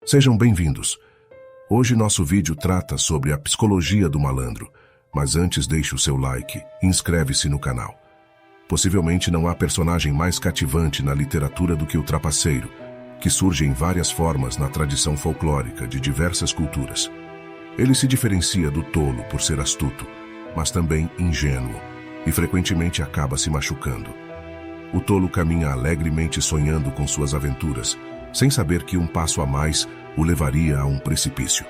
Sejam bem-vindos. Hoje nosso vídeo trata sobre a psicologia do malandro, mas antes deixe o seu like e inscreve-se no canal. Possivelmente não há personagem mais cativante na literatura do que o trapaceiro, que surge em várias formas na tradição folclórica de diversas culturas. Ele se diferencia do tolo por ser astuto, mas também ingênuo, e frequentemente acaba se machucando. O tolo caminha alegremente sonhando com suas aventuras, sem saber que um passo a mais o levaria a um precipício.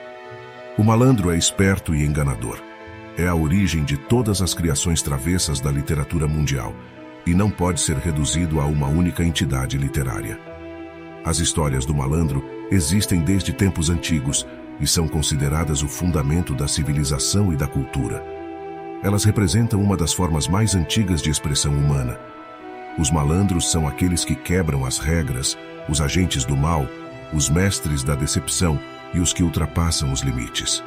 O malandro é esperto e enganador. É a origem de todas as criações travessas da literatura mundial e não pode ser reduzido a uma única entidade literária. As histórias do malandro existem desde tempos antigos e são consideradas o fundamento da civilização e da cultura. Elas representam uma das formas mais antigas de expressão humana. Os malandros são aqueles que quebram as regras, os agentes do mal, os mestres da decepção e os que ultrapassam os limites.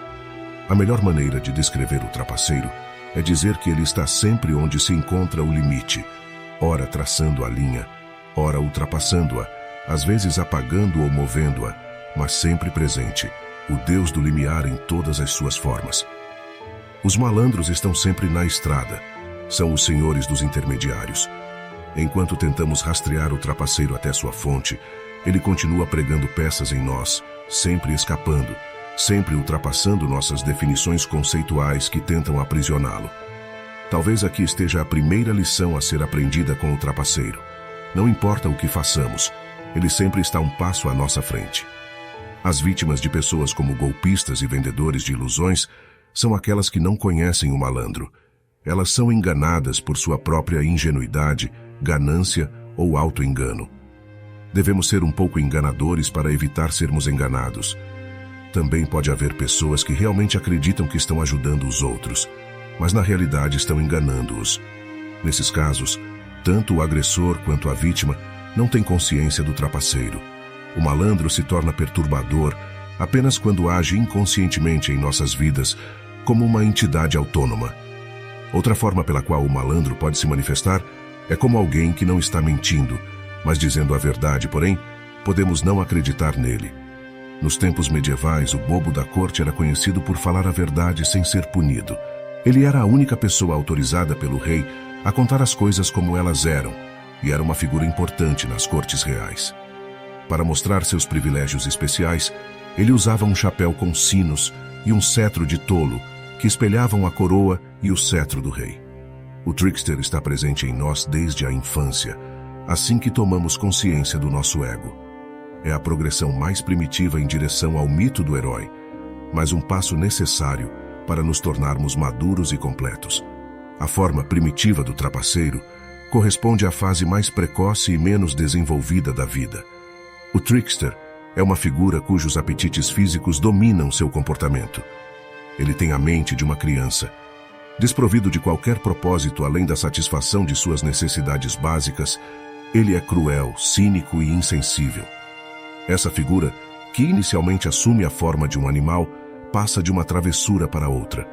A melhor maneira de descrever o trapaceiro é dizer que ele está sempre onde se encontra o limite, ora traçando a linha, ora ultrapassando-a, às vezes apagando ou movendo-a, mas sempre presente, o Deus do limiar em todas as suas formas. Os malandros estão sempre na estrada, são os senhores dos intermediários. Enquanto tentamos rastrear o trapaceiro até sua fonte, ele continua pregando peças em nós, sempre escapando, sempre ultrapassando nossas definições conceituais que tentam aprisioná-lo. Talvez aqui esteja a primeira lição a ser aprendida com o trapaceiro. Não importa o que façamos, ele sempre está um passo à nossa frente. As vítimas de pessoas como golpistas e vendedores de ilusões são aquelas que não conhecem o malandro. Elas são enganadas por sua própria ingenuidade, ganância ou auto-engano. Devemos ser um pouco enganadores para evitar sermos enganados. Também pode haver pessoas que realmente acreditam que estão ajudando os outros, mas na realidade estão enganando-os. Nesses casos, tanto o agressor quanto a vítima não têm consciência do trapaceiro. O malandro se torna perturbador apenas quando age inconscientemente em nossas vidas como uma entidade autônoma. Outra forma pela qual o malandro pode se manifestar é como alguém que não está mentindo, mas dizendo a verdade, porém, podemos não acreditar nele. Nos tempos medievais, o bobo da corte era conhecido por falar a verdade sem ser punido. Ele era a única pessoa autorizada pelo rei a contar as coisas como elas eram, e era uma figura importante nas cortes reais. Para mostrar seus privilégios especiais, ele usava um chapéu com sinos e um cetro de tolo, que espelhavam a coroa e o cetro do rei. O trickster está presente em nós desde a infância, assim que tomamos consciência do nosso ego. É a progressão mais primitiva em direção ao mito do herói, mas um passo necessário para nos tornarmos maduros e completos. A forma primitiva do trapaceiro corresponde à fase mais precoce e menos desenvolvida da vida. O trickster é uma figura cujos apetites físicos dominam seu comportamento. Ele tem a mente de uma criança. Desprovido de qualquer propósito além da satisfação de suas necessidades básicas, ele é cruel, cínico e insensível. Essa figura, que inicialmente assume a forma de um animal, passa de uma travessura para outra.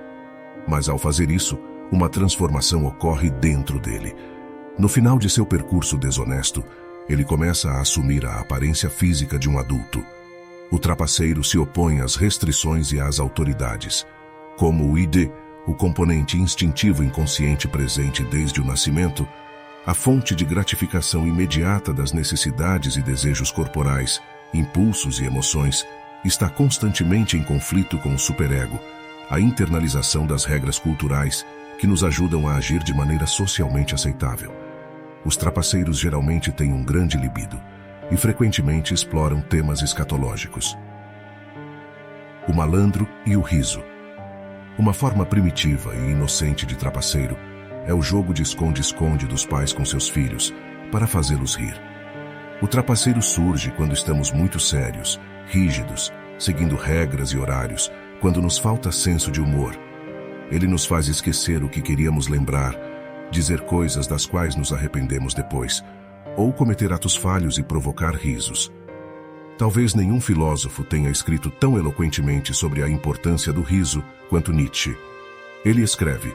Mas ao fazer isso, uma transformação ocorre dentro dele. No final de seu percurso desonesto, ele começa a assumir a aparência física de um adulto. O trapaceiro se opõe às restrições e às autoridades. Como o ID, o componente instintivo inconsciente presente desde o nascimento, a fonte de gratificação imediata das necessidades e desejos corporais, impulsos e emoções, está constantemente em conflito com o superego, a internalização das regras culturais que nos ajudam a agir de maneira socialmente aceitável. Os trapaceiros geralmente têm um grande libido e frequentemente exploram temas escatológicos. O malandro e o riso. Uma forma primitiva e inocente de trapaceiro é o jogo de esconde-esconde dos pais com seus filhos, para fazê-los rir. O trapaceiro surge quando estamos muito sérios, rígidos, seguindo regras e horários, quando nos falta senso de humor. Ele nos faz esquecer o que queríamos lembrar, dizer coisas das quais nos arrependemos depois, ou cometer atos falhos e provocar risos. Talvez nenhum filósofo tenha escrito tão eloquentemente sobre a importância do riso quanto Nietzsche. Ele escreve: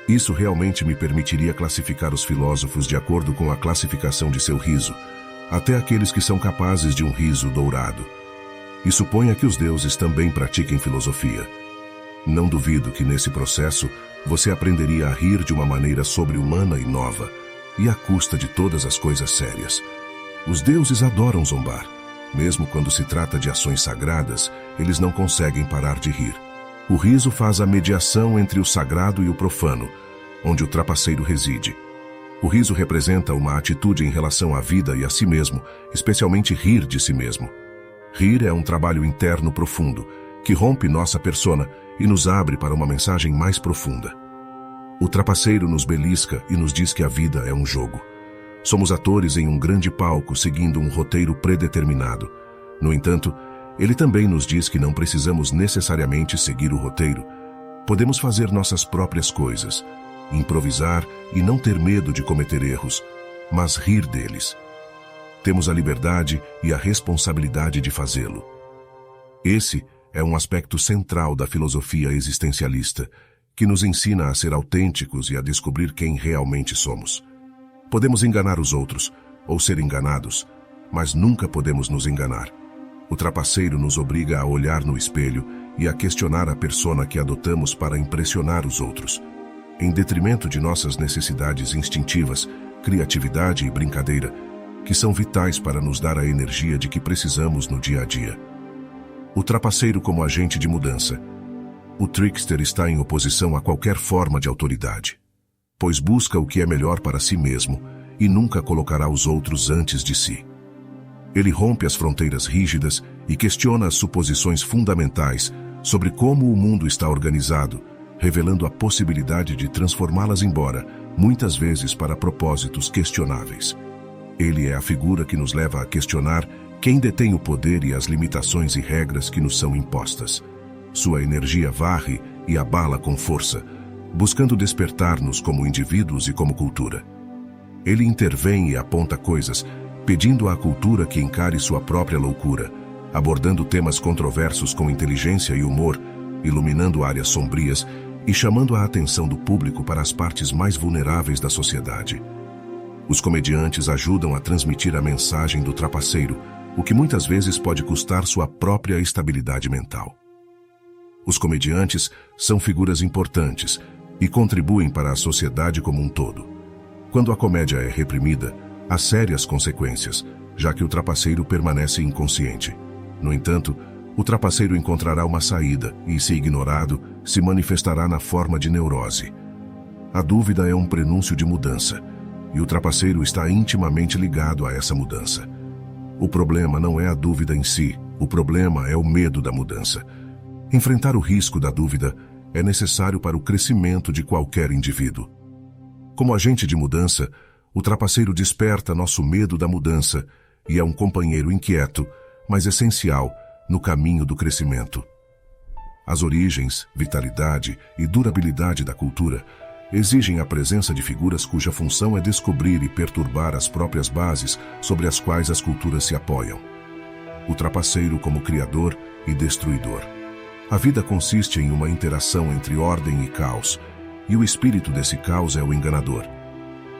"Isso realmente me permitiria classificar os filósofos de acordo com a classificação de seu riso, até aqueles que são capazes de um riso dourado. e suponha que os deuses também pratiquem filosofia. Não duvido que nesse processo você aprenderia a rir de uma maneira sobre-humana e nova, e à custa de todas as coisas sérias. Os deuses adoram zombar. Mesmo quando se trata de ações sagradas, eles não conseguem parar de rir. O riso faz a mediação entre o sagrado e o profano, onde o trapaceiro reside. O riso representa uma atitude em relação à vida e a si mesmo, especialmente rir de si mesmo. Rir é um trabalho interno profundo, que rompe nossa persona e nos abre para uma mensagem mais profunda. O trapaceiro nos belisca e nos diz que a vida é um jogo. Somos atores em um grande palco seguindo um roteiro predeterminado. No entanto, ele também nos diz que não precisamos necessariamente seguir o roteiro. Podemos fazer nossas próprias coisas, improvisar e não ter medo de cometer erros, mas rir deles. Temos a liberdade e a responsabilidade de fazê-lo. Esse é um aspecto central da filosofia existencialista, que nos ensina a ser autênticos e a descobrir quem realmente somos. Podemos enganar os outros, ou ser enganados, mas nunca podemos nos enganar. O trapaceiro nos obriga a olhar no espelho e a questionar a persona que adotamos para impressionar os outros, em detrimento de nossas necessidades instintivas, criatividade e brincadeira, que são vitais para nos dar a energia de que precisamos no dia a dia. O trapaceiro como agente de mudança. O trickster está em oposição a qualquer forma de autoridade, pois busca o que é melhor para si mesmo e nunca colocará os outros antes de si. Ele rompe as fronteiras rígidas e questiona as suposições fundamentais sobre como o mundo está organizado, revelando a possibilidade de transformá-las embora, muitas vezes para propósitos questionáveis. Ele é a figura que nos leva a questionar quem detém o poder e as limitações e regras que nos são impostas. Sua energia varre e abala com força, buscando despertar-nos como indivíduos e como cultura. Ele intervém e aponta coisas, pedindo à cultura que encare sua própria loucura, abordando temas controversos com inteligência e humor, iluminando áreas sombrias e chamando a atenção do público para as partes mais vulneráveis da sociedade. Os comediantes ajudam a transmitir a mensagem do trapaceiro, o que muitas vezes pode custar sua própria estabilidade mental. Os comediantes são figuras importantes e contribuem para a sociedade como um todo. Quando a comédia é reprimida, há sérias consequências, já que o trapaceiro permanece inconsciente. No entanto, o trapaceiro encontrará uma saída e, se ignorado, se manifestará na forma de neurose. A dúvida é um prenúncio de mudança, e o trapaceiro está intimamente ligado a essa mudança. O problema não é a dúvida em si, o problema é o medo da mudança. Enfrentar o risco da dúvida é necessário para o crescimento de qualquer indivíduo. Como agente de mudança, o trapaceiro desperta nosso medo da mudança e é um companheiro inquieto, mas essencial, no caminho do crescimento. As origens, vitalidade e durabilidade da cultura exigem a presença de figuras cuja função é descobrir e perturbar as próprias bases sobre as quais as culturas se apoiam. O trapaceiro como criador e destruidor. A vida consiste em uma interação entre ordem e caos, e o espírito desse caos é o enganador.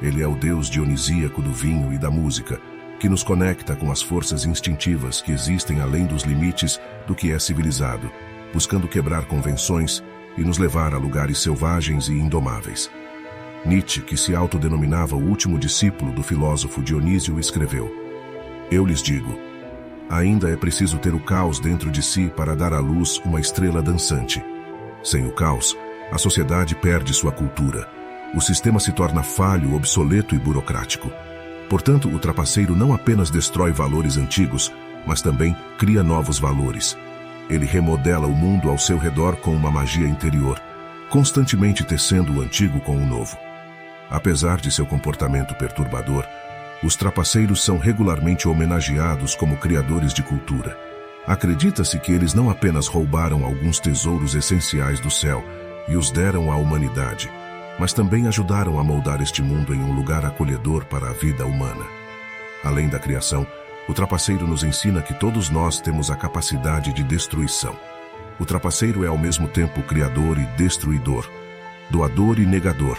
Ele é o deus dionisíaco do vinho e da música, que nos conecta com as forças instintivas que existem além dos limites do que é civilizado, buscando quebrar convenções e nos levar a lugares selvagens e indomáveis. Nietzsche, que se autodenominava o último discípulo do filósofo Dionísio, escreveu: "Eu lhes digo, ainda é preciso ter o caos dentro de si para dar à luz uma estrela dançante. Sem o caos, a sociedade perde sua cultura. O sistema se torna falho, obsoleto e burocrático. Portanto, o trapaceiro não apenas destrói valores antigos, mas também cria novos valores. Ele remodela o mundo ao seu redor com uma magia interior, constantemente tecendo o antigo com o novo. Apesar de seu comportamento perturbador, os trapaceiros são regularmente homenageados como criadores de cultura. Acredita-se que eles não apenas roubaram alguns tesouros essenciais do céu e os deram à humanidade, mas também ajudaram a moldar este mundo em um lugar acolhedor para a vida humana. Além da criação, o trapaceiro nos ensina que todos nós temos a capacidade de destruição. O trapaceiro é ao mesmo tempo criador e destruidor, doador e negador,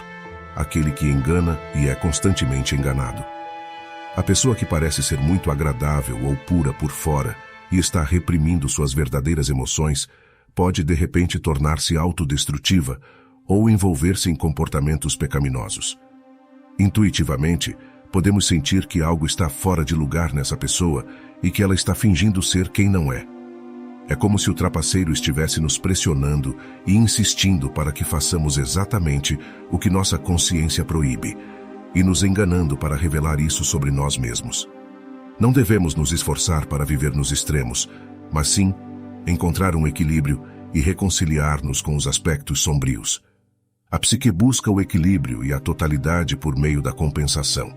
aquele que engana e é constantemente enganado. A pessoa que parece ser muito agradável ou pura por fora e está reprimindo suas verdadeiras emoções, pode de repente tornar-se autodestrutiva ou envolver-se em comportamentos pecaminosos. Intuitivamente, podemos sentir que algo está fora de lugar nessa pessoa e que ela está fingindo ser quem não é. É como se o trapaceiro estivesse nos pressionando e insistindo para que façamos exatamente o que nossa consciência proíbe, e nos enganando para revelar isso sobre nós mesmos. Não devemos nos esforçar para viver nos extremos, mas sim encontrar um equilíbrio e reconciliar-nos com os aspectos sombrios. A psique busca o equilíbrio e a totalidade por meio da compensação.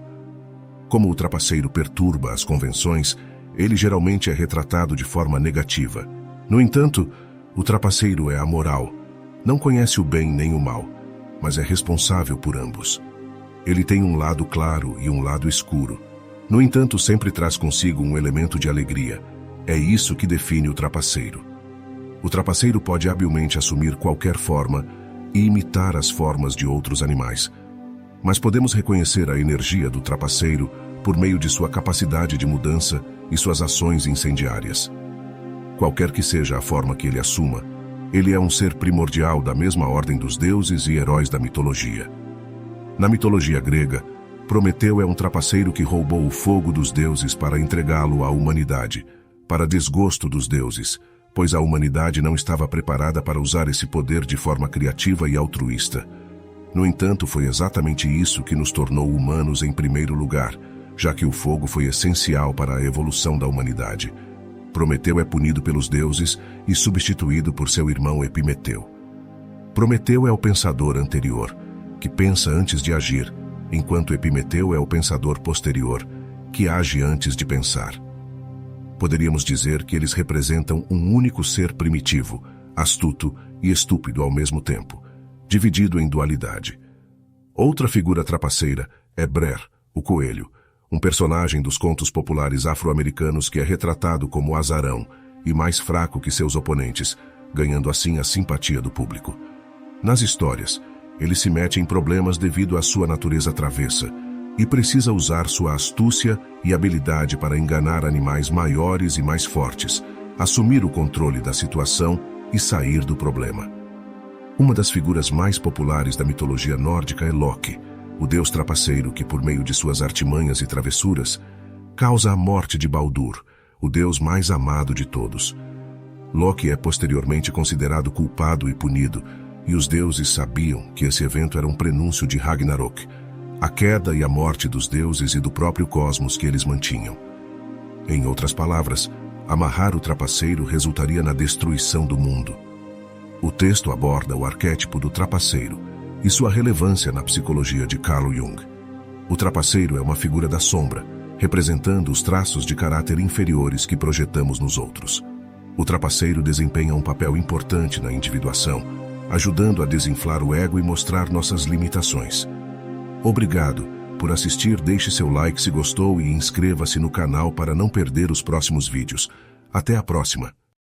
Como o trapaceiro perturba as convenções, ele geralmente é retratado de forma negativa. No entanto, o trapaceiro é amoral, não conhece o bem nem o mal, mas é responsável por ambos. Ele tem um lado claro e um lado escuro. No entanto, sempre traz consigo um elemento de alegria. É isso que define o trapaceiro. O trapaceiro pode habilmente assumir qualquer forma e imitar as formas de outros animais. Mas podemos reconhecer a energia do trapaceiro por meio de sua capacidade de mudança e suas ações incendiárias. Qualquer que seja a forma que ele assuma, ele é um ser primordial da mesma ordem dos deuses e heróis da mitologia. Na mitologia grega, Prometeu é um trapaceiro que roubou o fogo dos deuses para entregá-lo à humanidade, para desgosto dos deuses, pois a humanidade não estava preparada para usar esse poder de forma criativa e altruísta. No entanto, foi exatamente isso que nos tornou humanos em primeiro lugar, já que o fogo foi essencial para a evolução da humanidade. Prometeu é punido pelos deuses e substituído por seu irmão Epimeteu. Prometeu é o pensador anterior, que pensa antes de agir, enquanto Epimeteu é o pensador posterior, que age antes de pensar. Poderíamos dizer que eles representam um único ser primitivo, astuto e estúpido ao mesmo tempo, dividido em dualidade. Outra figura trapaceira é Brer, o coelho, um personagem dos contos populares afro-americanos que é retratado como azarão e mais fraco que seus oponentes, ganhando assim a simpatia do público. Nas histórias, ele se mete em problemas devido à sua natureza travessa e precisa usar sua astúcia e habilidade para enganar animais maiores e mais fortes, assumir o controle da situação e sair do problema. Uma das figuras mais populares da mitologia nórdica é Loki, o deus trapaceiro que, por meio de suas artimanhas e travessuras, causa a morte de Baldur, o deus mais amado de todos. Loki é posteriormente considerado culpado e punido, e os deuses sabiam que esse evento era um prenúncio de Ragnarok, a queda e a morte dos deuses e do próprio cosmos que eles mantinham. Em outras palavras, amarrar o trapaceiro resultaria na destruição do mundo. O texto aborda o arquétipo do trapaceiro e sua relevância na psicologia de Carl Jung. O trapaceiro é uma figura da sombra, representando os traços de caráter inferiores que projetamos nos outros. O trapaceiro desempenha um papel importante na individuação, ajudando a desinflar o ego e mostrar nossas limitações. Obrigado por assistir, deixe seu like se gostou e inscreva-se no canal para não perder os próximos vídeos. Até a próxima!